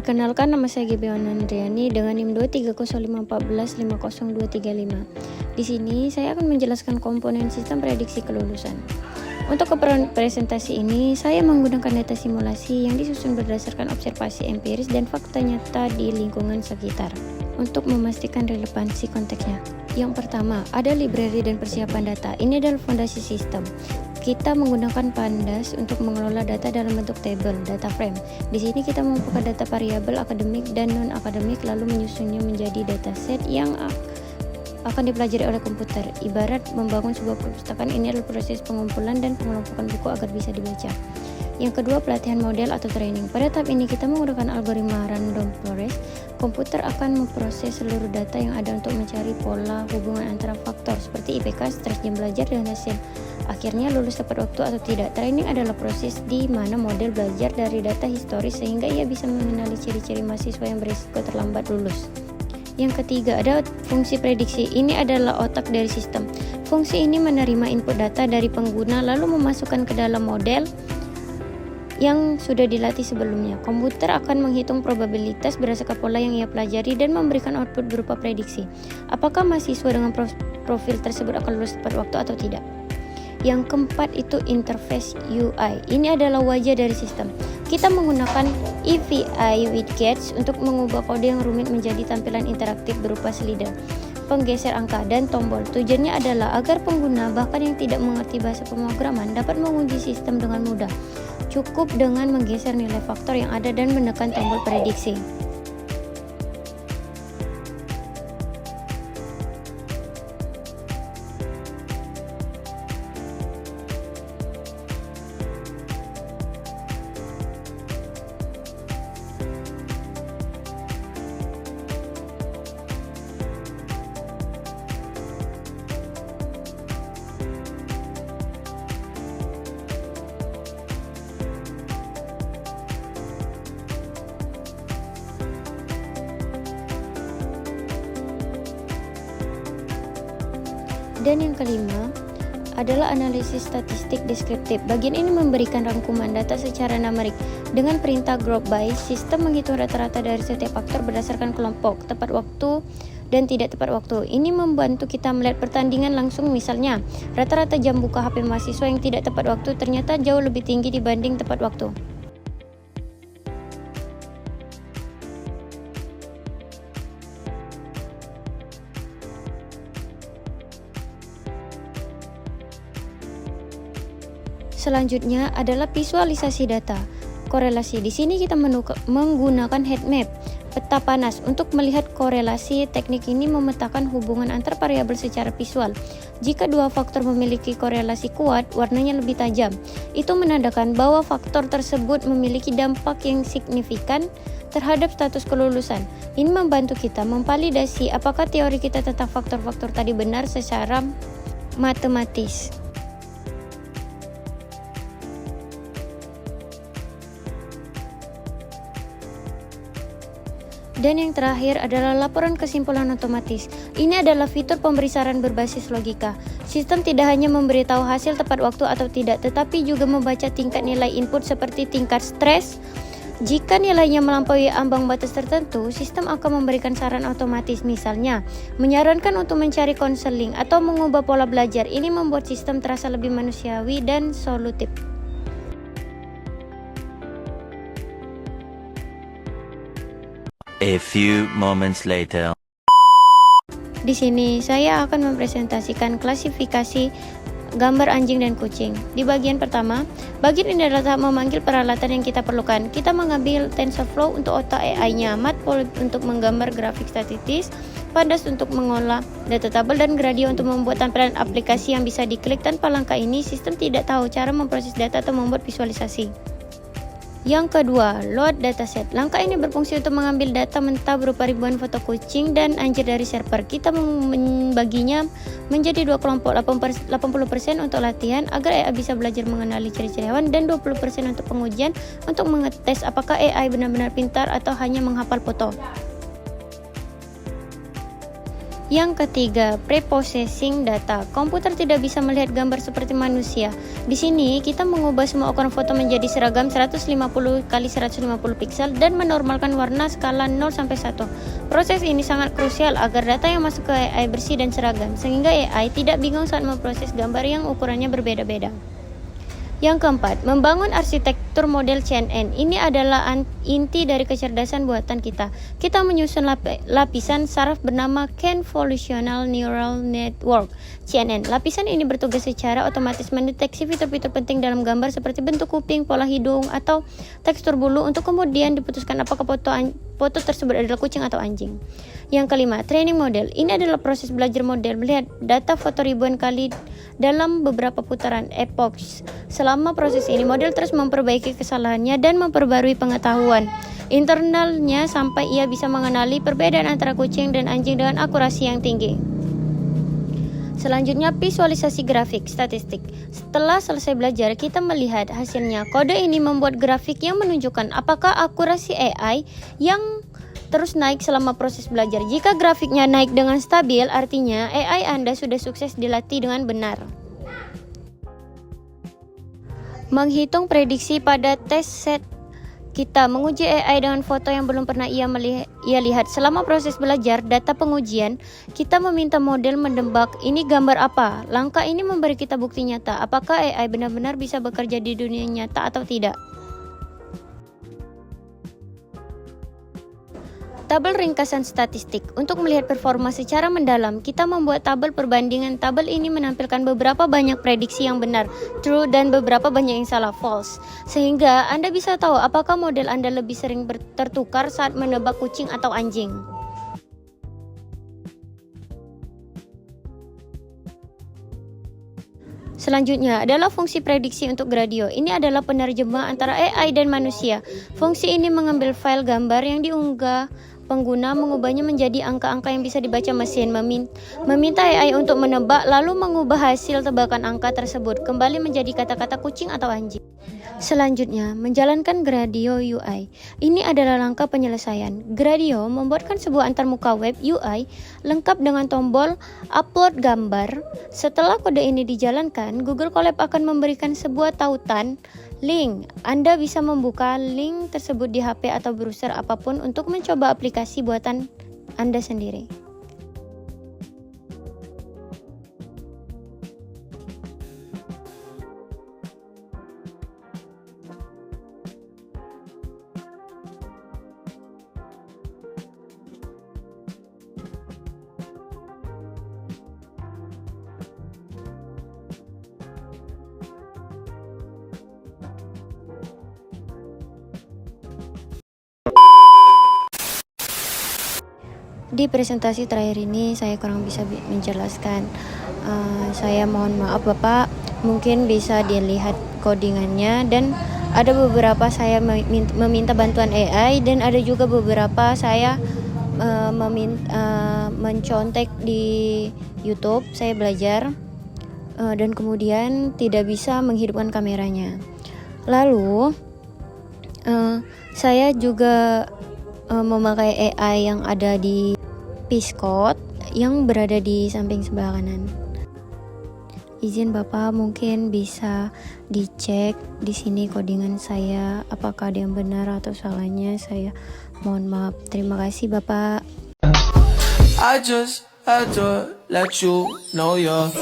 Perkenalkan, nama saya Gibeon Andriani dengan NIM 23051450235. Di sini saya akan menjelaskan komponen sistem prediksi kelulusan. Untuk keperluan presentasi ini, saya menggunakan data simulasi yang disusun berdasarkan observasi empiris dan fakta nyata di lingkungan sekitar untuk memastikan relevansi konteksnya. Yang pertama, ada library dan persiapan data. Ini adalah fondasi sistem. Kita menggunakan Pandas untuk mengelola data dalam bentuk tabel, data frame. Di sini kita membuka data variabel akademik dan non-akademik lalu menyusunnya menjadi dataset yang akan dipelajari oleh komputer. Ibarat membangun sebuah perpustakaan, ini adalah proses pengumpulan dan pengelompokan buku agar bisa dibaca. Yang kedua, pelatihan model atau training. Pada tahap ini kita menggunakan algoritma random forest. Komputer akan memproses seluruh data yang ada untuk mencari pola hubungan antara faktor seperti IPK, stres jam belajar, dan hasil akhirnya lulus tepat waktu atau tidak. Training adalah proses di mana model belajar dari data historis sehingga ia bisa mengenali ciri-ciri mahasiswa yang berisiko terlambat lulus. Yang ketiga, ada fungsi prediksi. Ini adalah otak dari sistem. Fungsi ini menerima input data dari pengguna lalu memasukkan ke dalam model yang sudah dilatih sebelumnya. Komputer akan menghitung probabilitas berdasarkan pola yang ia pelajari dan memberikan output berupa prediksi. Apakah mahasiswa dengan profil tersebut akan lulus tepat waktu atau tidak? Yang keempat itu interface UI. Ini adalah wajah dari sistem. Kita menggunakan EVI widgets untuk mengubah kode yang rumit menjadi tampilan interaktif berupa slider, penggeser angka, dan tombol. Tujuannya adalah agar pengguna bahkan yang tidak mengerti bahasa pemrograman dapat menguji sistem dengan mudah. Cukup dengan menggeser nilai faktor yang ada dan menekan tombol prediksi. Dan yang kelima adalah analisis statistik deskriptif. Bagian ini memberikan rangkuman data secara numerik. Dengan perintah group by, sistem menghitung rata-rata dari setiap faktor berdasarkan kelompok, tepat waktu dan tidak tepat waktu. Ini membantu kita melihat pertandingan langsung. Misalnya, rata-rata jam buka HP mahasiswa yang tidak tepat waktu ternyata jauh lebih tinggi dibanding tepat waktu. Selanjutnya adalah visualisasi data. Korelasi. Di sini kita menggunakan heat map, peta panas untuk melihat korelasi. Teknik ini memetakan hubungan antar variabel secara visual. Jika dua faktor memiliki korelasi kuat, warnanya lebih tajam. Itu menandakan bahwa faktor tersebut memiliki dampak yang signifikan terhadap status kelulusan. Ini membantu kita memvalidasi apakah teori kita tentang faktor-faktor tadi benar secara matematis. Dan yang terakhir adalah laporan kesimpulan otomatis. Ini adalah fitur pemberi saran berbasis logika. Sistem tidak hanya memberitahu hasil tepat waktu atau tidak, tetapi juga membaca tingkat nilai input seperti tingkat stres. Jika nilainya melampaui ambang batas tertentu, sistem akan memberikan saran otomatis, misalnya menyarankan untuk mencari konseling atau mengubah pola belajar. Ini membuat sistem terasa lebih manusiawi dan solutif. A few moments later. Di sini saya akan mempresentasikan klasifikasi gambar anjing dan kucing. Di bagian pertama, bagian ini adalah tahap memanggil peralatan yang kita perlukan. Kita mengambil TensorFlow untuk otak AI-nya, Matplotlib untuk menggambar grafik statistis, Pandas untuk mengolah data tabel, dan Gradio untuk membuat tampilan aplikasi yang bisa diklik. Tanpa langkah ini, sistem tidak tahu cara memproses data atau membuat visualisasi. Yang kedua, load dataset. Langkah ini berfungsi untuk mengambil data mentah berupa ribuan foto kucing dan anjing dari server. Kita membaginya menjadi dua kelompok, 80% untuk latihan agar AI bisa belajar mengenali ciri-ciri hewan, dan 20% untuk pengujian untuk mengetes apakah AI benar-benar pintar atau hanya menghafal foto. Yang ketiga, preprocessing data. Komputer tidak bisa melihat gambar seperti manusia. Di sini kita mengubah semua ukuran foto menjadi seragam 150 x 150 piksel dan menormalkan warna skala 0 sampai 1. Proses ini sangat krusial agar data yang masuk ke AI bersih dan seragam, sehingga AI tidak bingung saat memproses gambar yang ukurannya berbeda-beda. Yang keempat, membangun arsitektur model CNN. Ini adalah inti dari kecerdasan buatan kita. Kita menyusun lapisan saraf bernama Convolutional Neural Network CNN. Lapisan ini bertugas secara otomatis mendeteksi fitur-fitur penting dalam gambar seperti bentuk kuping, pola hidung, atau tekstur bulu untuk kemudian diputuskan apakah foto tersebut adalah kucing atau anjing. Yang kelima, training model. Ini adalah proses belajar model melihat data foto ribuan kali dalam beberapa putaran epoch. Selama proses ini, model terus memperbaiki kesalahannya dan memperbarui pengetahuan internalnya sampai ia bisa mengenali perbedaan antara kucing dan anjing dengan akurasi yang tinggi. Selanjutnya, visualisasi grafik statistik. Setelah selesai belajar, kita melihat hasilnya. Kode ini membuat grafik yang menunjukkan apakah akurasi AI yang terus naik selama proses belajar. Jika grafiknya naik dengan stabil, artinya AI Anda sudah sukses dilatih dengan benar. Menghitung prediksi pada tes set. Kita menguji AI dengan foto yang belum pernah ia lihat. Selama proses belajar data pengujian, kita meminta model mendebak ini gambar apa. Langkah ini memberi kita bukti nyata apakah AI benar-benar bisa bekerja di dunia nyata atau tidak. Tabel ringkasan statistik. Untuk melihat performa secara mendalam, kita membuat tabel perbandingan. Tabel ini menampilkan beberapa banyak prediksi yang benar, true, dan beberapa banyak yang salah, false. Sehingga Anda bisa tahu apakah model Anda lebih sering tertukar saat menebak kucing atau anjing. Selanjutnya adalah fungsi prediksi untuk Gradio. Ini adalah penerjemah antara AI dan manusia. Fungsi ini mengambil file gambar yang diunggah pengguna, mengubahnya menjadi angka-angka yang bisa dibaca mesin, meminta AI untuk menebak, lalu mengubah hasil tebakan angka tersebut kembali menjadi kata-kata kucing atau anjing. Selanjutnya, menjalankan Gradio UI. Ini adalah langkah penyelesaian. Gradio membuatkan sebuah antarmuka web UI lengkap dengan tombol upload gambar. Setelah kode ini dijalankan, Google Colab akan memberikan sebuah tautan link. Anda bisa membuka link tersebut di HP atau browser apapun untuk mencoba aplikasi buatan Anda sendiri. Di presentasi terakhir ini saya kurang bisa menjelaskan. Saya mohon maaf Bapak, mungkin bisa dilihat codingannya, dan ada beberapa saya meminta bantuan AI, dan ada juga beberapa saya mencontek di YouTube. Saya belajar dan kemudian tidak bisa menghidupkan kameranya. Lalu saya juga memakai AI yang ada di Piscode yang berada di samping sebelah kanan. Izin Bapak, mungkin bisa dicek di sini codingan saya, apakah ada yang benar atau salahnya. Saya mohon maaf. Terima kasih Bapak. I just had to let you know you're